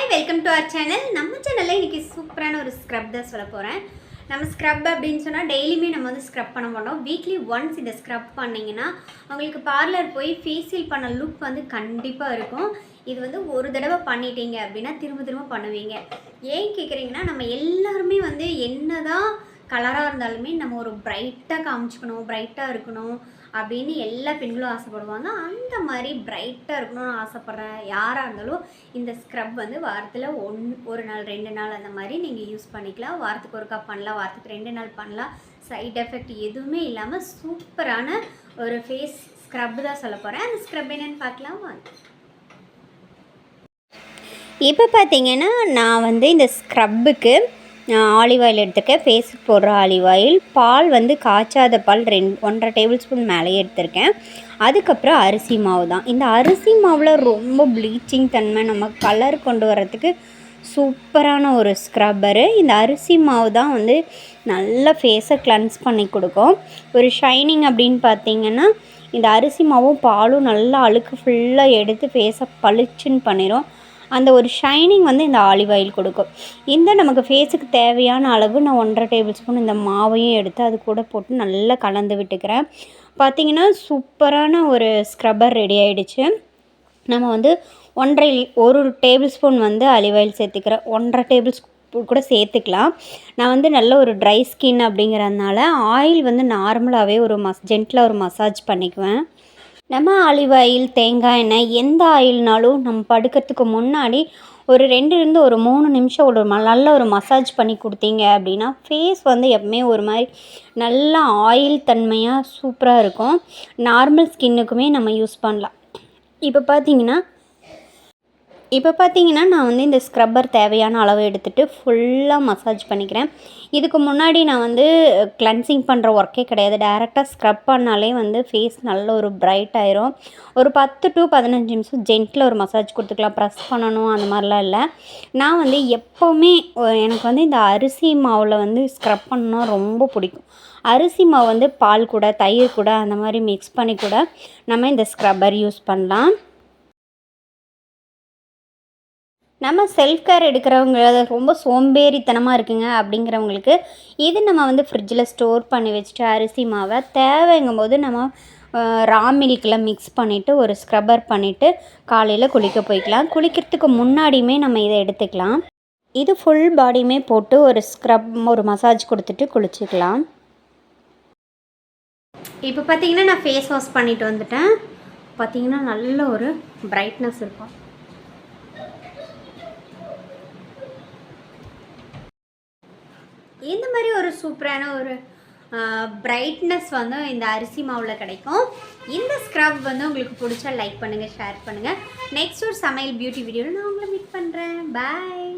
Hi welcome to our channel. நம்ம சேனலில் இன்றைக்கி சூப்பரான ஒரு ஸ்க்ரப் தான் சொல்ல போகிறேன். நம்ம ஸ்க்ரப் அப்படின்னு சொன்னால் டெய்லியுமே நம்ம வந்து ஸ்க்ரப் பண்ண மாட்டோம். வீக்லி ஒன்ஸ் இதை ஸ்க்ரப் பண்ணிங்கன்னா அவங்களுக்கு பார்லர் போய் ஃபேஷியல் பண்ண லுக் வந்து கண்டிப்பாக இருக்கும். இது வந்து ஒரு தடவை பண்ணிட்டீங்க அப்படின்னா திரும்ப திரும்ப பண்ணுவீங்க. ஏன் கேட்குறீங்கன்னா, நம்ம எல்லாருமே வந்து என்ன தான் கலராக இருந்தாலுமே நம்ம ஒரு பிரைட்டாக காமிச்சிக்கணும், பிரைட்டாக இருக்கணும் அப்படின்னு எல்லா பெண்களும் ஆசைப்படுவாங்க. அந்த மாதிரி பிரைட்டாக இருக்கணும்னு ஆசைப்பட்ற யாராக இருந்தாலும் இந்த ஸ்க்ரப் வந்து வாரத்தில் ஒரு நாள் 2 நாள் அந்த மாதிரி நீங்கள் யூஸ் பண்ணிக்கலாம். வாரத்துக்கு ஒருக்கா பண்ணலாம், வாரத்துக்கு 2 நாள் பண்ணலாம். சைட் எஃபெக்ட் எதுவுமே இல்லாமல் சூப்பரான ஒரு ஃபேஸ் ஸ்க்ரப் தான் சொல்ல போகிறேன். அந்த ஸ்க்ரப் என்னென்னு பார்க்கலாம் வாங்க. இப்போ பார்த்தீங்கன்னா, நான் வந்து இந்த ஸ்க்ரப்புக்கு ஆலிவ் ஆயில் எடுத்துருக்கேன். ஃபேஸுக்கு போடுற ஆலிவ் ஆயில். பால் வந்து காய்ச்சாத பால் 1.5 டேபிள் ஸ்பூன் மேலேயே எடுத்திருக்கேன். அதுக்கப்புறம் அரிசி மாவு தான். இந்த அரிசி மாவில் ரொம்ப ப்ளீச்சிங் தன்மை, நம்ம கலர் கொண்டு வரத்துக்கு சூப்பரான ஒரு ஸ்க்ரப்பரு. இந்த அரிசி மாவு தான் வந்து நல்லா ஃபேஸை கிளென்ஸ் பண்ணி கொடுக்கும். ஒரு ஷைனிங் அப்படின்னு பார்த்தீங்கன்னா, இந்த அரிசி மாவும் பாலும் நல்லா அழுக்கு ஃபுல்லாக எடுத்து ஃபேஸை பளிச்சுன்னு பண்ணிடும். அந்த ஒரு ஷைனிங் வந்து இந்த ஆலிவ் ஆயில் கொடுக்கும். இந்த நமக்கு ஃபேஸுக்கு தேவையான அளவு நான் 1.5 டேபிள் ஸ்பூன் இந்த மாவையும் எடுத்து அது கூட போட்டு நல்லா கலந்து விட்டுக்கிறேன். பார்த்திங்கன்னா சூப்பரான ஒரு ஸ்க்ரப்பர் ரெடி ஆகிடுச்சு. நம்ம வந்து 1 டேபிள் ஸ்பூன் வந்து ஆலிவ் ஆயில் சேர்த்துக்கிறேன். 1.5 டேபிள் ஸ்பூன் கூட சேர்த்துக்கலாம். நான் வந்து நல்ல ஒரு ட்ரை ஸ்கின் அப்படிங்கிறதுனால ஆயில் வந்து நார்மலாகவே ஒரு ஜென்டிலாக ஒரு மசாஜ் பண்ணிக்குவேன். நம்ம ஆலிவ் ஆயில், தேங்காய் எண்ணெய் எந்த ஆயில்னாலும் நம்ம படுக்கிறதுக்கு முன்னாடி ஒரு 2லேருந்து ஒரு 3 நிமிஷம் நல்ல ஒரு மசாஜ் பண்ணி கொடுத்தீங்க அப்படின்னா ஃபேஸ் வந்து எப்பவுமே ஒரு மாதிரி நல்லா ஆயில் தன்மையாக சூப்பராக இருக்கும். நார்மல் ஸ்கின்னுக்குமே நம்ம யூஸ் பண்ணலாம். இப்போ பார்த்தீங்கன்னா நான் வந்து இந்த ஸ்க்ரப்பர் தேவையான அளவு எடுத்துகிட்டு ஃபுல்லாக மசாஜ் பண்ணிக்கிறேன். இதுக்கு முன்னாடி நான் வந்து கிளென்சிங் பண்ணுற ஒர்க்கே கிடையாது. டைரெக்டாக ஸ்க்ரப் பண்ணாலே வந்து ஃபேஸ் நல்ல ஒரு பிரைட் ஆயிரும். ஒரு 10 to 15 நிமிஷம் ஜென்டில் ஒரு மசாஜ் கொடுத்துக்கலாம். ப்ரெஸ் பண்ணணும் அந்த மாதிரிலாம் இல்லை. நான் வந்து எப்போவுமே எனக்கு வந்து இந்த அரிசி மாவில் வந்து ஸ்க்ரப் பண்ணணும்னா ரொம்ப பிடிக்கும். அரிசி மாவு வந்து பால் கூட, தயிர் கூட அந்த மாதிரி மிக்ஸ் பண்ணி கூட நம்ம இந்த ஸ்க்ரப்பர் யூஸ் பண்ணலாம். நம்ம செல்ஃப் கேர் எடுக்கிறவங்க ரொம்ப சோம்பேறித்தனமாக இருக்குங்க அப்படிங்கிறவங்களுக்கு இது நம்ம வந்து ஃப்ரிட்ஜில் ஸ்டோர் பண்ணி வச்சுட்டு அரிசி மாவை தேவைங்கும் போது நம்ம ரா மில்கில் மிக்ஸ் பண்ணிவிட்டு ஒரு ஸ்க்ரப்பர் பண்ணிவிட்டு காலையில் குளிக்க போய்க்கலாம். குளிக்கிறதுக்கு முன்னாடியுமே நம்ம இதை எடுத்துக்கலாம். இது ஃபுல் பாடியுமே போட்டு ஒரு மசாஜ் கொடுத்துட்டு குளிச்சுக்கலாம். இப்போ பார்த்தீங்கன்னா நான் ஃபேஸ் வாஷ் பண்ணிட்டு வந்துட்டேன். பார்த்தீங்கன்னா நல்ல ஒரு பிரைட்னஸ் இருக்கும். இந்த மாதிரி ஒரு சூப்பரான ஒரு பிரைட்னஸ் வந்து இந்த அரிசி மாவில் கிடைக்கும். இந்த ஸ்க்ரப் வந்து உங்களுக்கு பிடிச்சா லைக் பண்ணுங்கள், ஷேர் பண்ணுங்கள். நெக்ஸ்ட் ஒரு சமையல் பியூட்டி வீடியோவில் நான் உங்களை மீட் பண்ணுறேன். பாய்.